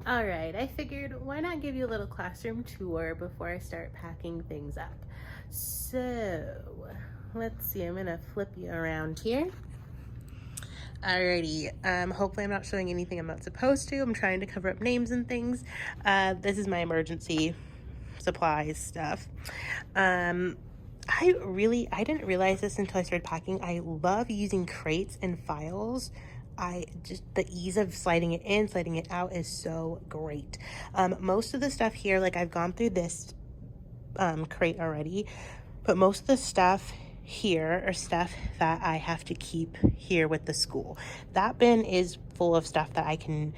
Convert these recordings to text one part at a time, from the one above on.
All right, I figured why not give you a little classroom tour before I start packing things up. So, let's see, I'm gonna flip you around here. Alrighty, hopefully I'm not showing anything I'm not supposed to. I'm trying to cover up names and things. This is my emergency supplies stuff. I didn't realize this until I started packing. I love using crates and files. The ease of sliding it in, sliding it out is so great. Most of the stuff here, like I've gone through this crate already, but most of the stuff here are stuff that I have to keep here with the school. That bin is full of stuff that I can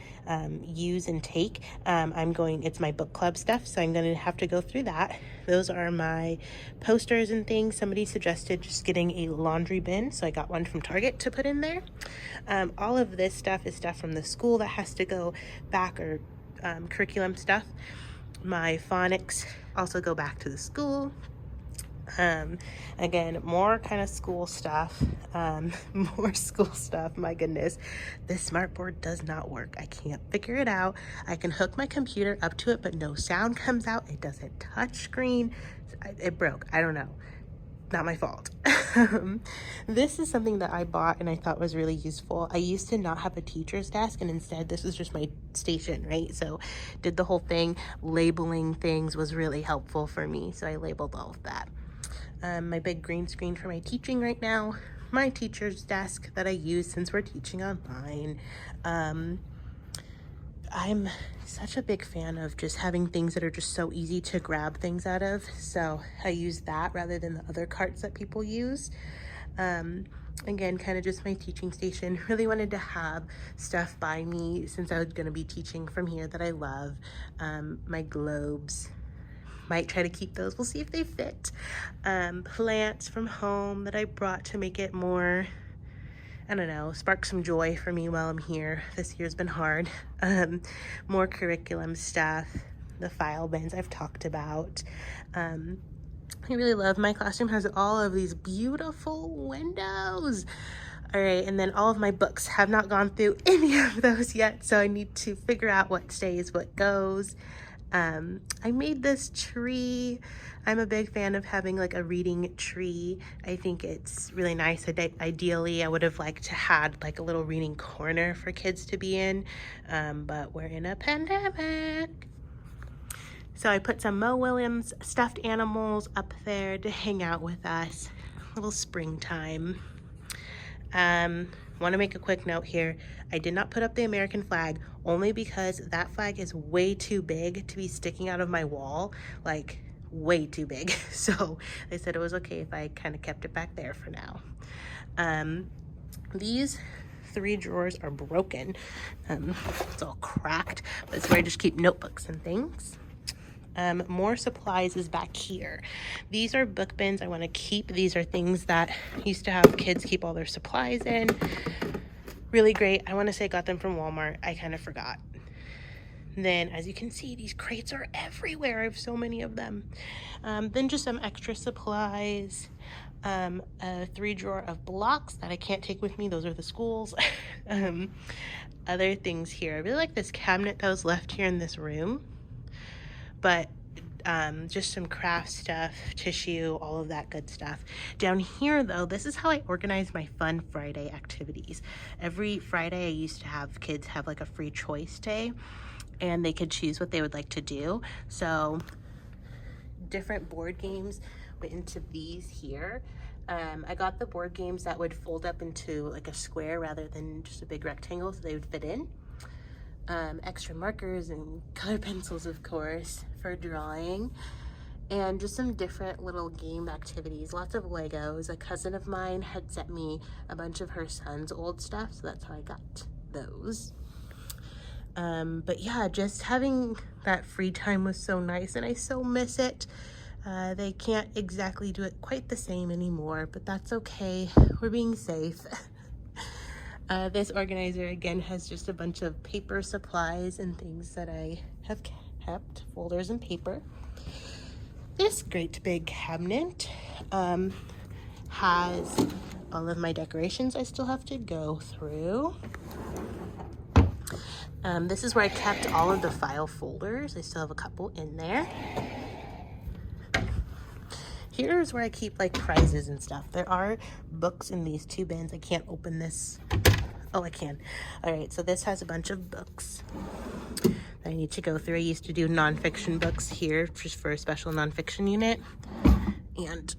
use and take. It's my book club stuff, so I'm going to have to go through that. Those are my posters and things. Somebody suggested just getting a laundry bin, so I got one from Target to put in there. All of this stuff is stuff from the school that has to go back, or curriculum stuff. My phonics also go back to the school. Again, more kind of school stuff, more school stuff. My goodness, this smartboard does not work. I can't figure it out. I can hook my computer up to it, but no sound comes out. It doesn't touch screen. It broke. I don't know. Not my fault. This is something that I bought and I thought was really useful. I used to not have a teacher's desk, and instead this is just my station, right? So did the whole thing. Labeling things was really helpful for me, so I labeled all of that. My big green screen for my teaching right now, my teacher's desk that I use since we're teaching online. I'm such a big fan of just having things that are just so easy to grab things out of, so I use that rather than the other carts that people use. Again, kind of just my teaching station. Really wanted to have stuff by me since I was going to be teaching from here that I love. My globes, might try to keep those. We'll see if they fit. Plants from home that I brought to make it more, I don't know, spark some joy for me while I'm here. This year's been hard. More curriculum stuff. The file bins I've talked about. I really love my classroom. Has all of these beautiful windows. All right, and then all of my books. Have not gone through any of those yet, so I need to figure out what stays, what goes. I made this tree. I'm a big fan of having like a reading tree. I think it's really nice. Ideally, I would have liked to had like a little reading corner for kids to be in, but we're in a pandemic. So I put some Mo Williams stuffed animals up there to hang out with us. A little springtime. Want to make a quick note here. I did not put up the American flag only because that flag is way too big to be sticking out of my wall, like way too big. So they said it was okay if I kind of kept it back there for now. These 3 drawers are broken. It's all cracked, but it's where I just keep notebooks and things. More supplies is back here. These are book bins I want to keep. These are things that used to have kids keep all their supplies in. Really great. I want to say I got them from Walmart. I kind of forgot. Then, as you can see, these crates are everywhere. I have so many of them. Then just some extra supplies. A 3-drawer of blocks that I can't take with me. Those are the schools. Other things here. I really like this cabinet that was left here in this room. But just some craft stuff, tissue, all of that good stuff. Down here, though, this is how I organize my Fun Friday activities. Every Friday, I used to have kids have like a free choice day, and they could choose what they would like to do. So different board games went into these here. I got the board games that would fold up into like a square rather than just a big rectangle, so they would fit in. Extra markers and color pencils, of course, for drawing, and just some different little game activities. Lots of Legos. A cousin of mine had sent me a bunch of her son's old stuff, so that's how I got those. But yeah, just having that free time was so nice, and I so miss it. They can't exactly do it quite the same anymore, but that's okay. We're being safe. This organizer again has just a bunch of paper supplies and things that I have kept, folders and paper. This great big cabinet has all of my decorations I still have to go through. This is where I kept all of the file folders. I still have a couple in there. Here's where I keep like prizes and stuff. There are books in these 2 bins. I can't open this. Oh, I can. All right, so this has a bunch of books that I need to go through. I used to do nonfiction books here just for a special nonfiction unit, and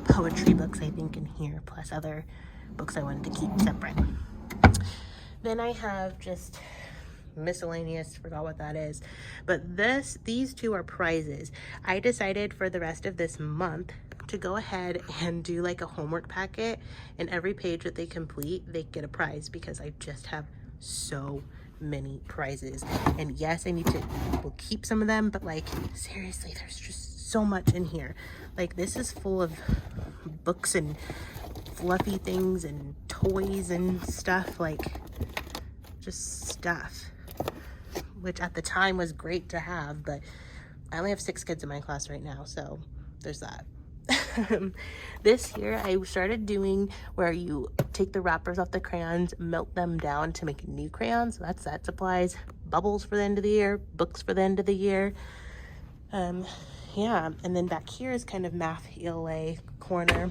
poetry books I think in here, plus other books I wanted to keep separate. Then I have just miscellaneous, forgot what that is, but these 2 are prizes. I decided for the rest of this month to go ahead and do like a homework packet, and every page that they complete they get a prize, because I just have so many prizes. And yes, I need to keep some of them, but like seriously, there's just so much in here. Like this is full of books and fluffy things and toys and stuff, like just stuff, which at the time was great to have, but I only have 6 kids in my class right now, so there's that. This year I started doing where you take the wrappers off the crayons, melt them down to make new crayons. So that's that supplies, bubbles for the end of the year, books for the end of the year. Yeah, and then back here is kind of math ELA corner,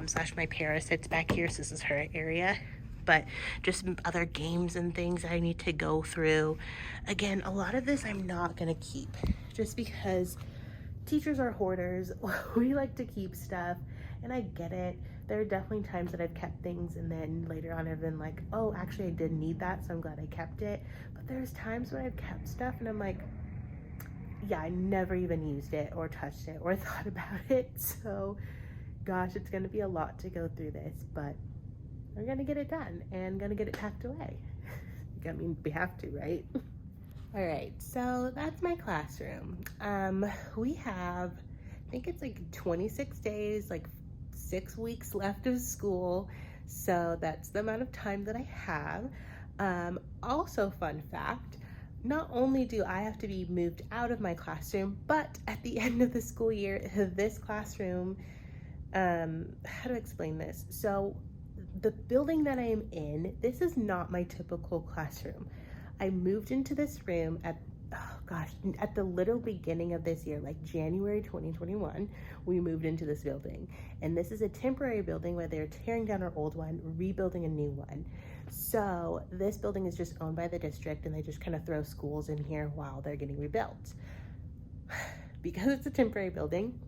slash my Paris sits back here, so this is her area. But just other games and things I need to go through. Again, a lot of this I'm not gonna keep, just because teachers are hoarders. We like to keep stuff, and I get it. There are definitely times that I've kept things and then later on I've been like, oh, actually I did need that, so I'm glad I kept it. But there's times when I've kept stuff and I'm like, yeah, I never even used it or touched it or thought about it. So gosh, it's gonna be a lot to go through this, but we're gonna get it done and gonna get it packed away. I mean, we have to, right? All right, so that's my classroom. We have, I think it's like 26 days, like 6 weeks left of school. So that's the amount of time that I have. Also, fun fact, not only do I have to be moved out of my classroom, but at the end of the school year, this classroom, how to explain this? So the building that I am in, this is not my typical classroom. I moved into this room at the little beginning of this year, like January 2021, we moved into this building. And this is a temporary building where they're tearing down our old one, rebuilding a new one. So this building is just owned by the district, and they just kind of throw schools in here while they're getting rebuilt. Because it's a temporary building,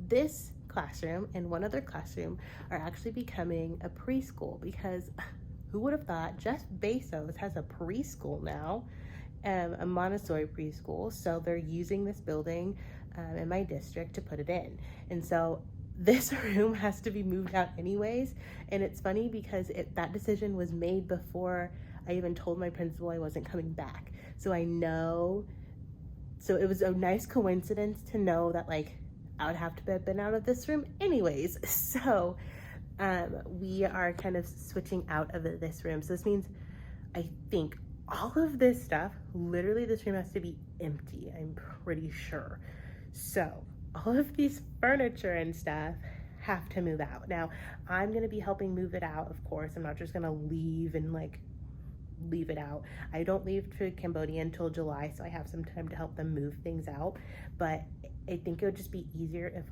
this classroom and one other classroom are actually becoming a preschool, because who would have thought Jeff Bezos has a preschool now, a Montessori preschool. So they're using this building in my district to put it in. And so this room has to be moved out anyways. And it's funny because that decision was made before I even told my principal I wasn't coming back. So I know, so it was a nice coincidence to know that like I would have to have been out of this room anyways. So we are kind of switching out of this room. So this means I think all of this stuff, literally this room has to be empty, I'm pretty sure. So all of these furniture and stuff have to move out. Now I'm gonna be helping move it out, of course. I'm not just gonna leave and like leave it out. I don't leave to Cambodia until July, so I have some time to help them move things out. But I think it would just be easier if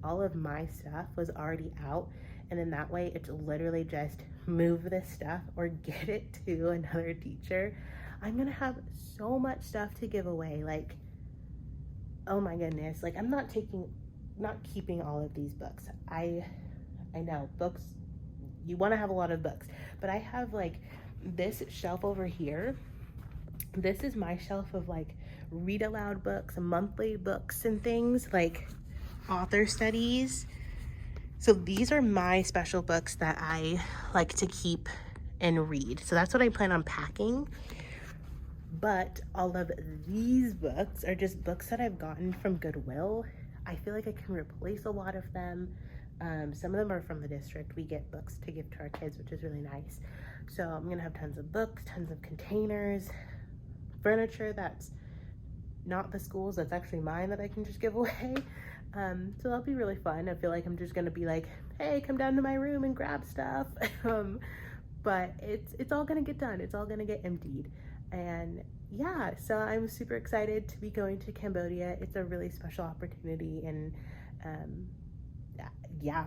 all of my stuff was already out, and then that way it's literally just move this stuff or get it to another teacher. I'm gonna have so much stuff to give away, like, oh my goodness. Like, I'm not keeping all of these books. I know books, you want to have a lot of books, but I have like this shelf over here. This is my shelf of like read aloud books, monthly books and things, like author studies. So these are my special books that I like to keep and read. So that's what I plan on packing. But all of these books are just books that I've gotten from Goodwill. I feel like I can replace a lot of them. Some of them are from the district. We get books to give to our kids, which is really nice. So I'm gonna have tons of books, tons of containers, furniture that's not the school's, that's actually mine, that I can just give away. So that'll be really fun. I feel like I'm just gonna be like, hey, come down to my room and grab stuff. but it's all gonna get done. It's all gonna get emptied. And yeah, so I'm super excited to be going to Cambodia. It's a really special opportunity, and yeah.